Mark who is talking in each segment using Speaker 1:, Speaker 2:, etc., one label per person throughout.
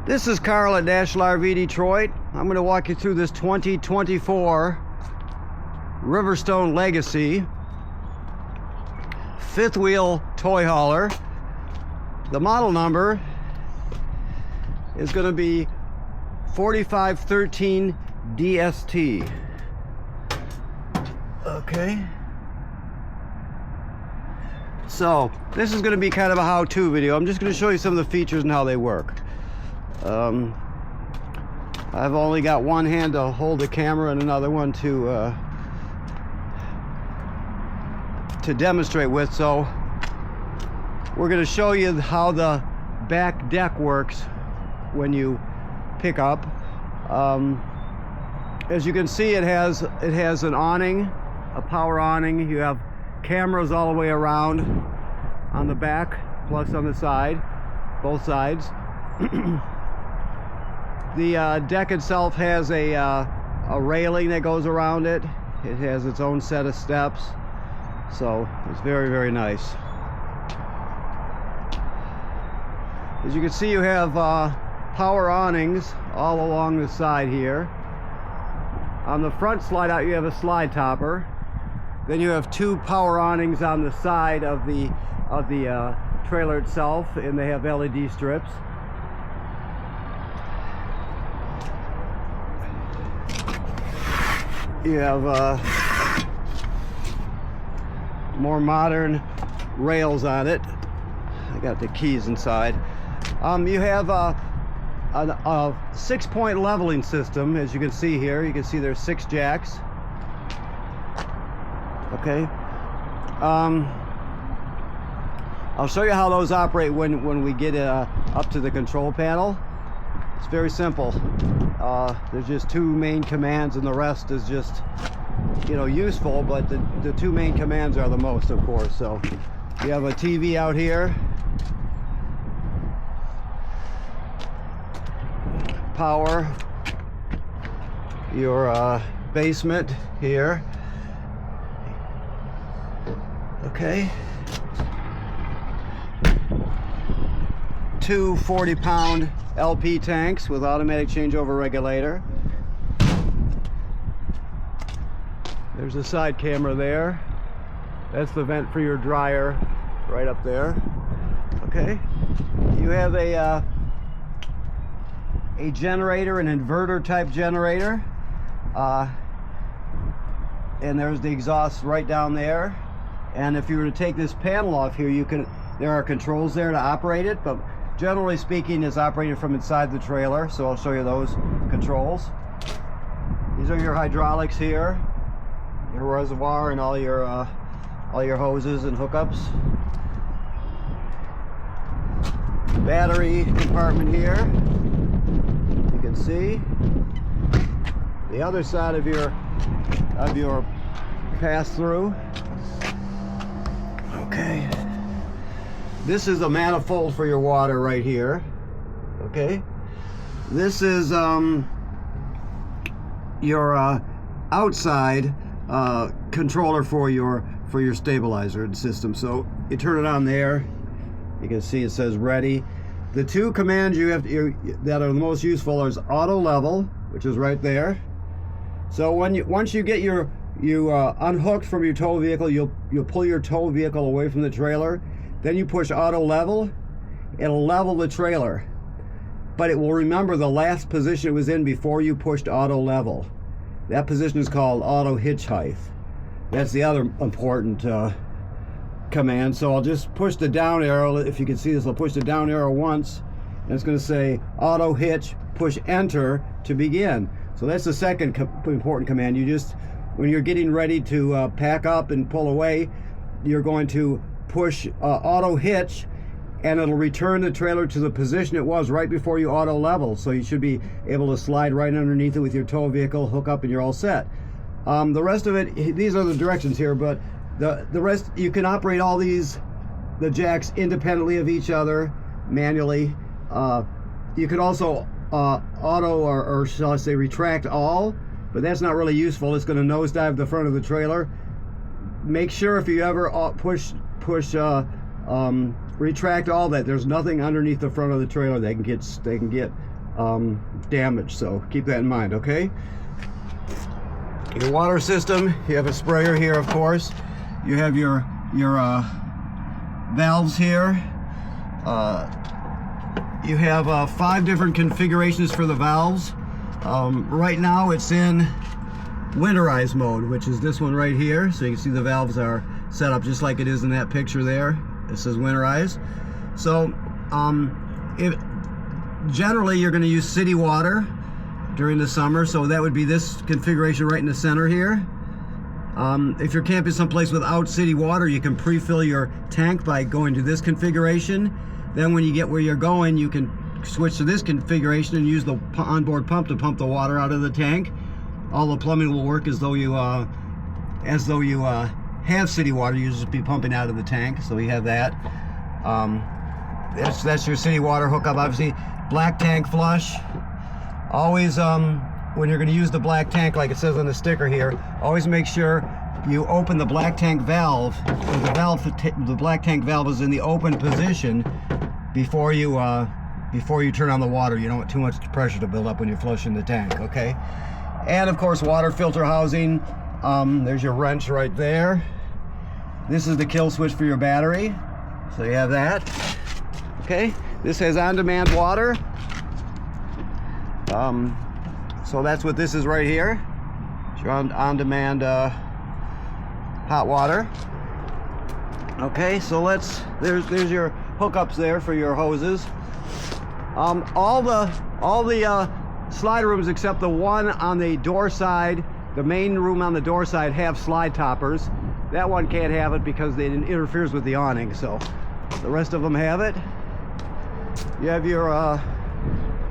Speaker 1: This is Carl at National RV Detroit. I'm going to walk you through this 2024 RiverStone Legacy fifth wheel toy hauler. The model number is going to be 4513 DST. Okay. So this is going to be kind of a how-to video. I'm just going to show you some of the features and how they work. I've only got one hand to hold the camera and another one to demonstrate with, so we're going to show you how the back deck works when you pick up. As you can see, it has an awning, a power awning. You have cameras all the way around on the back plus on the side, both sides. The deck itself has a railing that goes around it. It has its own set of steps, so it's very, very nice. As you can see, you have power awnings all along the side here. On the front slide out, you have a slide topper. Then you have two power awnings on the side of the trailer itself, and they have LED strips. You have more modern rails on it. I got the keys inside. You have a 6-point leveling system, as you can see here. You can see there's 6 jacks. Okay. I'll show you how those operate when we get up to the control panel. It's very simple. There's just 2 main commands, and the rest is just, you know, useful, but the 2 main commands are the most, of course. So you have a TV out here, power your basement here. Okay. 2 40-pound LP tanks with automatic changeover regulator. There's a side camera there. That's the vent for your dryer right up there. Okay. You have a generator, an inverter type generator. And there's the exhaust right down there. And if you were to take this panel off here, there are controls there to operate it, but generally speaking, it's operated from inside the trailer, so I'll show you those controls. These are your hydraulics here, your reservoir, and all your hoses and hookups. Battery compartment here. You can see the other side of your pass-through. Okay. This is a manifold for your water right here. Okay. This is your outside controller for your stabilizer system. So you turn it on there. You can see it says ready. The 2 commands that are the most useful is auto level, which is right there. So once you get you unhooked from your tow vehicle, you'll pull your tow vehicle away from the trailer. Then you push auto level, it'll level the trailer, but it will remember the last position it was in before you pushed auto level. That position is called auto hitch height. That's the other important command. So I'll just push the down arrow. If you can see this, I'll push the down arrow once, and it's going to say auto hitch, push enter to begin. So that's the second important command. When you're getting ready to pack up and pull away, you're going to push auto hitch, and it'll return the trailer to the position it was right before you auto level. So you should be able to slide right underneath it with your tow vehicle, hook up, and you're all set. The rest of it, these are the directions here, but the rest, you can operate all the jacks independently of each other manually. You could also auto or shall I say retract all, but that's not really useful. It's going to nosedive the front of the trailer. Make sure if you ever retract all that, there's nothing underneath the front of the trailer that can get damaged. So keep that in mind, okay? Your water system, you have a sprayer here, of course. You have your valves here. You have 5 different configurations for the valves. Right now it's in winterized mode, which is this one right here. So you can see the valves are set up just like it is in that picture there. It says winterized. So generally you're going to use city water during the summer, so that would be this configuration right in the center here. If you're camping someplace without city water, you can pre-fill your tank by going to this configuration. Then when you get where you're going, you can switch to this configuration and use the onboard pump to pump the water out of the tank. All the plumbing will work as though you have city water. You just be pumping out of the tank, so you have that. That's your city water hookup. Obviously, black tank flush. Always, when you're going to use the black tank, like it says on the sticker here, always make sure you open the black tank valve. The black tank valve is in the open position before you turn on the water. You don't want too much pressure to build up when you're flushing the tank, okay? And of course, water filter housing. There's your wrench right there. This is the kill switch for your battery, so you have that. Okay, this has on-demand water. So that's what this is right here. It's your on-demand hot water. Okay, so there's your hookups there for your hoses. All the slide rooms except the one on the door side, the main room on the door side, have slide toppers. That one can't have it because it interferes with the awning, so the rest of them have it. You have your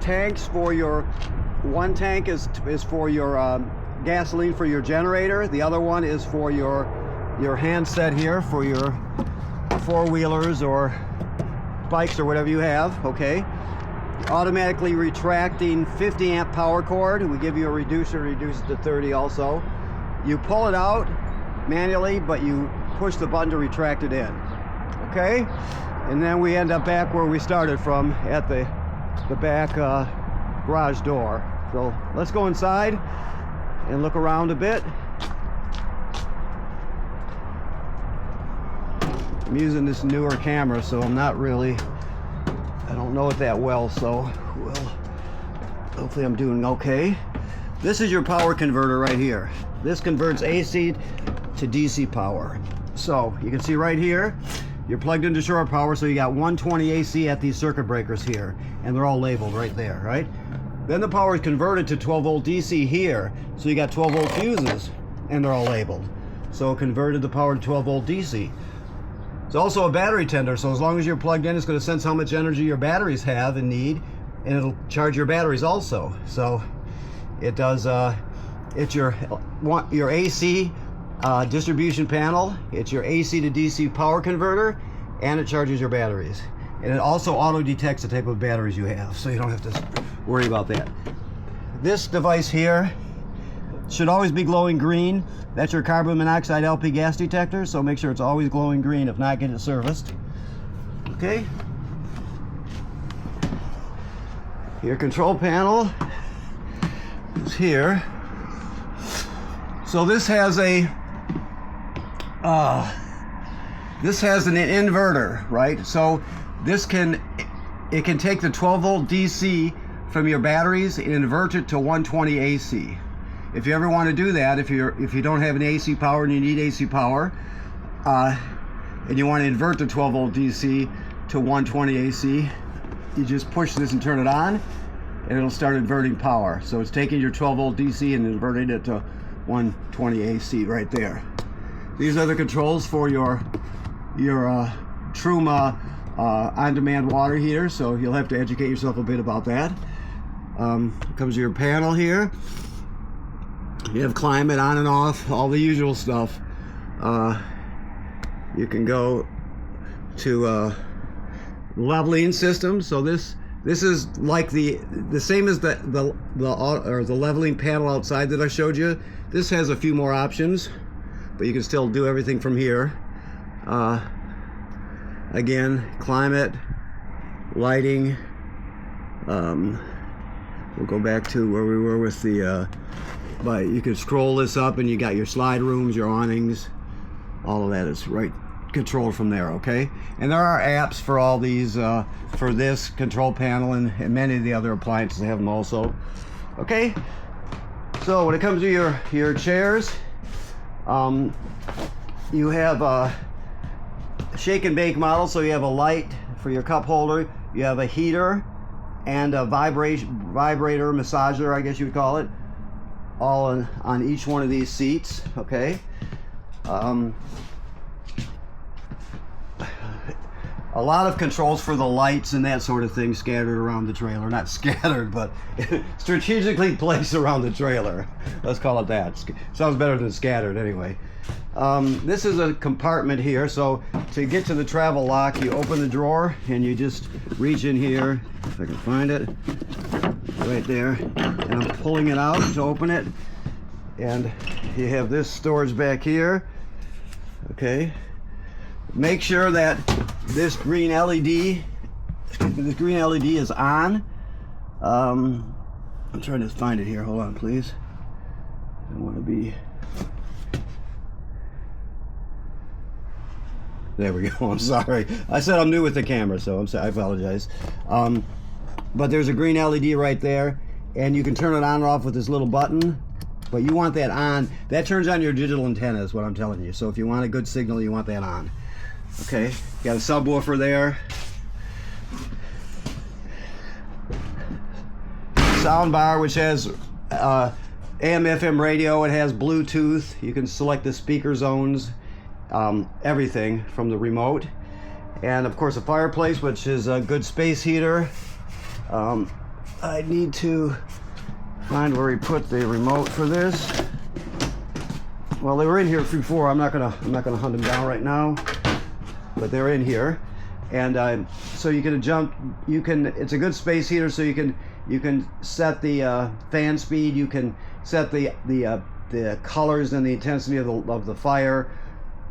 Speaker 1: tanks for your, one tank is for your gasoline for your generator. The other one is for your handset here for your four-wheelers or bikes or whatever you have, okay? Automatically retracting 50 amp power cord. We give you a reducer, reduce it to 30 also. You pull it out manually, but you push the button to retract it in, okay? And then we end up back where we started from, at the back garage door. So let's go inside and look around a bit. I'm using this newer camera, so I'm not really, I don't know it that well, so hopefully I'm doing okay. This is your power converter right here. This converts AC to DC power. So you can see right here, you're plugged into shore power, so you got 120 AC at these circuit breakers here, and they're all labeled right there, right? Then the power is converted to 12 volt DC here, so you got 12 volt fuses, and they're all labeled. So converted the power to 12 volt DC. It's also a battery tender, so as long as you're plugged in, it's going to sense how much energy your batteries have and need, and it'll charge your batteries also. So it does, it's your AC distribution panel, it's your AC to DC power converter, and it charges your batteries. And it also auto detects the type of batteries you have, so you don't have to worry about that. This device here should always be glowing green. That's your carbon monoxide LP gas detector, so make sure it's always glowing green. If not, get it serviced. Okay. Your control panel is here. So this has an inverter, right? So it can take the 12 volt DC from your batteries and invert it to 120 AC. If you ever want to do that, if you don't have any AC power and you need AC power, and you want to invert the 12 volt DC to 120 AC, you just push this and turn it on, and it'll start inverting power. So it's taking your 12 volt DC and inverting it to 120 AC right there. These are the controls for your Thru on-demand water heater, so you'll have to educate yourself a bit about that. Comes your panel here. You have climate on and off, all the usual stuff. You can go to leveling system. So this is like the same as the leveling panel outside that I showed you. This has a few more options, but you can still do everything from here. Again, climate, lighting, we'll go back to where we were with the, but you can scroll this up and you got your slide rooms, your awnings, all of that is right controlled from there, okay? And there are apps for all these, for this control panel, and many of the other appliances have them also, okay? So when it comes to your chairs, you have a shake and bake model, so you have a light for your cup holder, you have a heater and a vibrator massager, I guess you would call it, all on each one of these seats, okay? A lot of controls for the lights and that sort of thing scattered around the trailer. Not scattered, but strategically placed around the trailer. Let's call it that. Sounds better than scattered anyway. This is a compartment here, so to get to the travel lock, you open the drawer and you just reach in here, if I can find it, right there, and I'm pulling it out to open it, and you have this storage back here, okay? Make sure that this green LED is on. I'm trying to find it here, hold on please. I don't want to be... There we go. I'm sorry. I said I'm new with the camera, so I'm sorry. I apologize. But there's a green LED right there, and you can turn it on or off with this little button. But you want that on. That turns on your digital antenna, is what I'm telling you. So if you want a good signal, you want that on. Okay. You got a subwoofer there. Sound bar, which has AM/FM radio. It has Bluetooth. You can select the speaker zones. Everything from the remote, and of course a fireplace, which is a good space heater. I need to find where he put the remote for this. Well, they were in here before. I'm not gonna hunt them down right now, but they're in here, and so you can jump. It's a good space heater, so you can set the fan speed. You can set the colors and the intensity of the fire.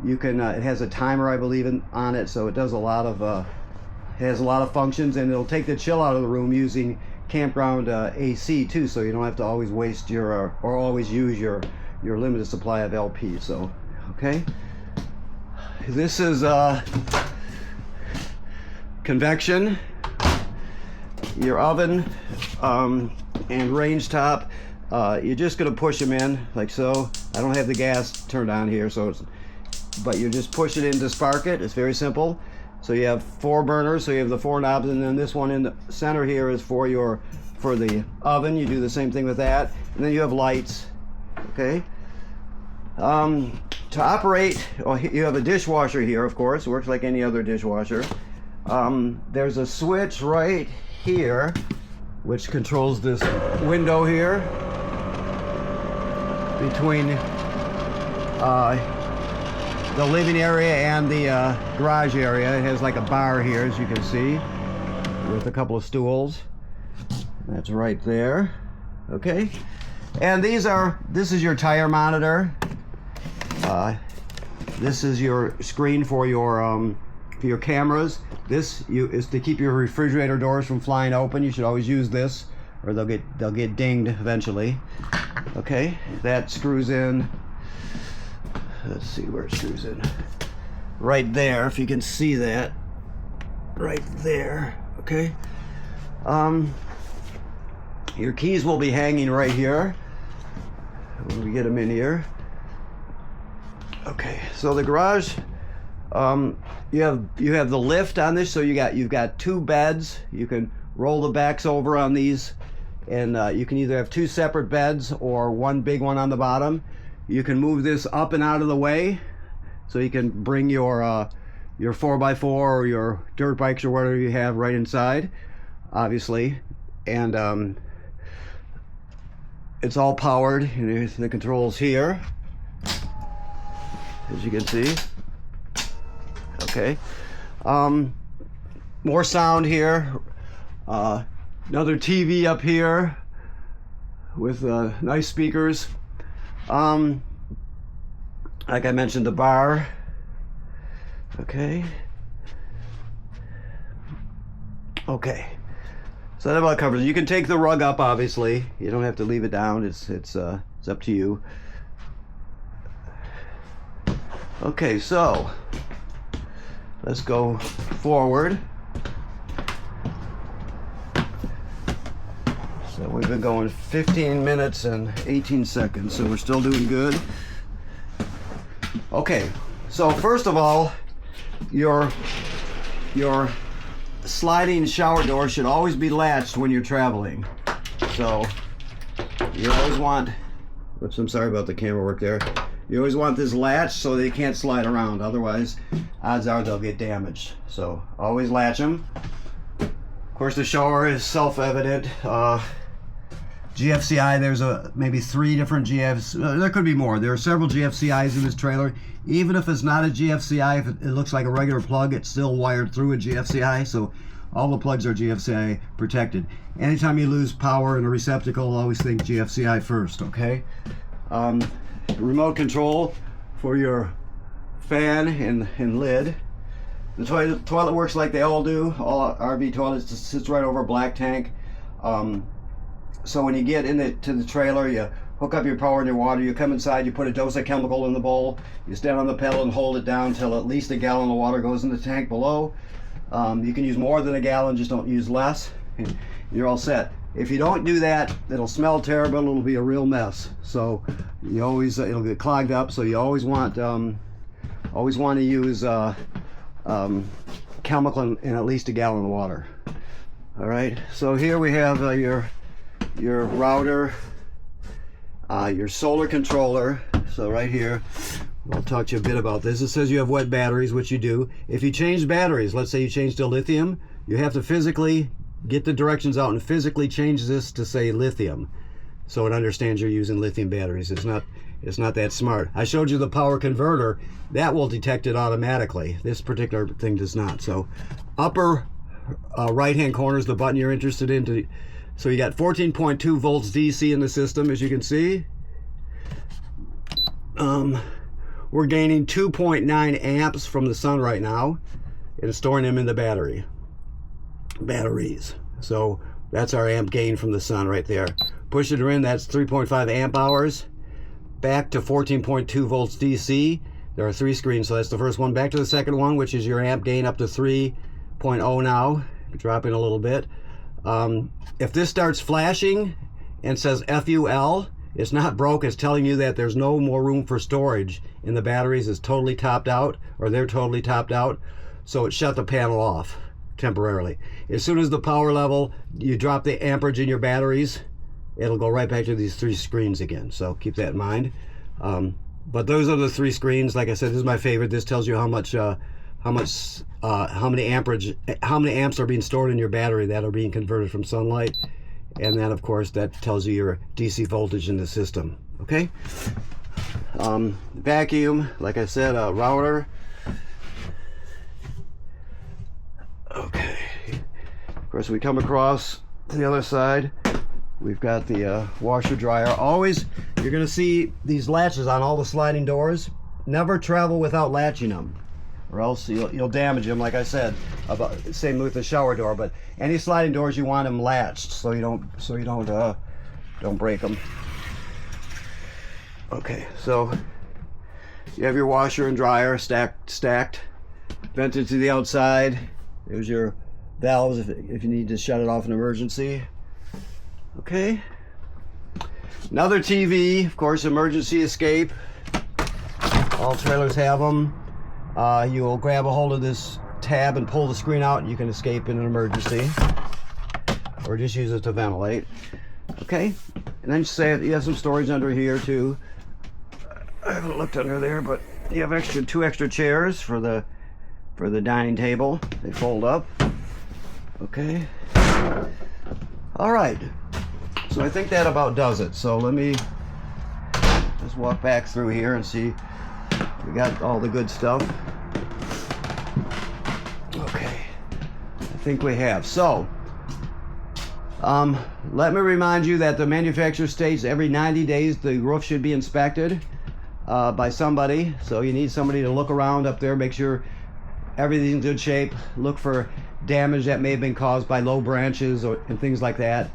Speaker 1: You can it has a timer, I believe, on it, so it does a lot of it has a lot of functions, and it'll take the chill out of the room using campground AC too, so you don't have to always waste your or always use your limited supply of LP. So okay, this is convection, your oven and range top. You're just gonna push them in like so. I don't have the gas turned on here, so but you just push it in to spark it. It's very simple. So you have 4 burners, so you have the 4 knobs, and then this one in the center here is for the oven. You do the same thing with that, and then you have lights. Okay. To operate, you have a dishwasher here, of course. It works like any other dishwasher. There's a switch right here which controls this window here between the living area and the garage area. It has like a bar here, as you can see, with a couple of stools. That's right there. Okay, and this is your tire monitor. This is your screen for your cameras. This is to keep your refrigerator doors from flying open. You should always use this, or they'll get dinged eventually. Okay, that screws in. Let's see where it screws in. Right there, if you can see that. Right there. Okay. Your keys will be hanging right here when we get them in here. Okay, so the garage, you have the lift on this, so you've got 2 beds. You can roll the backs over on these, and you can either have 2 separate beds or one big one on the bottom. You can move this up and out of the way, so you can bring your 4x4 or your dirt bikes or whatever you have right inside, obviously. And it's all powered. The controls here, as you can see. Okay. More sound here. Another TV up here with nice speakers. Like I mentioned, the bar. Okay. Okay. So that about covers it. You can take the rug up, obviously. You don't have to leave it down. It's up to you. Okay, so let's go forward. So we've been going 15 minutes and 18 seconds, so we're still doing good. Okay, so first of all, your sliding shower door should always be latched when you're traveling. So you always want, oops, I'm sorry about the camera work there. You always want this latch so they can't slide around, otherwise odds are they'll get damaged. So always latch them. Of course, the shower is self-evident. GFCI, there's maybe 3 different GFCIs. There could be more. There are several GFCIs in this trailer. Even if it's not a GFCI, if it looks like a regular plug, it's still wired through a GFCI. So all the plugs are GFCI protected. Anytime you lose power in a receptacle, always think GFCI first, okay? Remote control for your fan and lid. The toilet works like they all do. All RV toilets, sits right over a black tank. So when you get to the trailer, you hook up your power and your water, you come inside, you put a dose of chemical in the bowl, you stand on the pedal and hold it down until at least a gallon of water goes in the tank below. You can use more than a gallon, just don't use less, and you're all set. If you don't do that, it'll smell terrible, it'll be a real mess. So you always, it'll get clogged up, so you always want to use chemical in at least a gallon of water. All right, so here we have your router, your solar controller. So right here, I'll talk to you a bit about this. It says you have wet batteries, which you do. If you change batteries, let's say you change to lithium, you have to physically get the directions out and physically change this to say lithium, so it understands you're using lithium batteries. It's not that smart. I showed you the power converter. That will detect it automatically. This particular thing does not. So upper right hand corner is the button you're interested in. So you got 14.2 volts DC in the system, as you can see. We're gaining 2.9 amps from the sun right now and storing them in the batteries. So that's our amp gain from the sun right there. Push it in, that's 3.5 amp hours. Back to 14.2 volts DC. There are 3 screens, so that's the first one. Back to the second one, which is your amp gain up to 3.0 now, dropping a little bit. If this starts flashing and says FUL, it's not broke. It's telling you that there's no more room for storage in the batteries. It's totally topped out, or they're totally topped out. So it shut the panel off temporarily. As soon as the power level, you drop the amperage in your batteries, it'll go right back to these 3 screens again. So keep that in mind. But those are the 3 screens. Like I said, this is my favorite. This tells you how many amps are being stored in your battery that are being converted from sunlight, and then of course that tells you your DC voltage in the system. Okay. Vacuum, like I said, a router. Okay. Of course, we come across to the other side. We've got the washer dryer. Always, you're going to see these latches on all the sliding doors. Never travel without latching them, or else you'll damage them. Like I said, same with the shower door. But any sliding doors, you want them latched so you don't break them. Okay, so you have your washer and dryer stacked, vented to the outside. There's your valves if you need to shut it off in emergency. Okay. Another TV, of course, emergency escape. All trailers have them. You will grab a hold of this tab and pull the screen out, and you can escape in an emergency, or just use it to ventilate. Okay, and then say you have some storage under here too. I haven't looked under there, but you have 2 extra chairs for the dining table. They fold up. Okay. All right. So I think that about does it. So let me just walk back through here and see. We got all the good stuff. Okay, I think we have. So, let me remind you that the manufacturer states every 90 days the roof should be inspected by somebody. So you need somebody to look around up there, make sure everything's in good shape. Look for damage that may have been caused by low branches and things like that.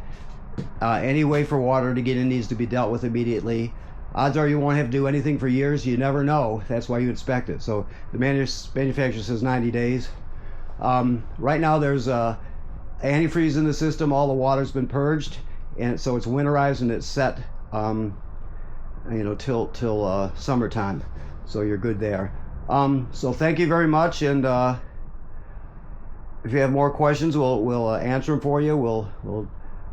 Speaker 1: Any way for water to get in needs to be dealt with immediately. Odds are you won't have to do anything for years. You never know. That's why you inspect it. So the manufacturer says 90 days. Right now there's antifreeze in the system. All the water's been purged, and so it's winterized and it's set till summertime. So you're good there. So thank you very much, and if you have more questions, we'll answer them for you.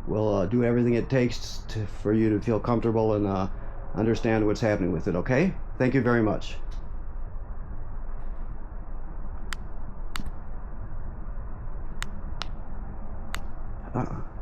Speaker 1: We'll do everything it takes for you to feel comfortable and understand what's happening with it. Okay? Thank you very much. Uh-uh.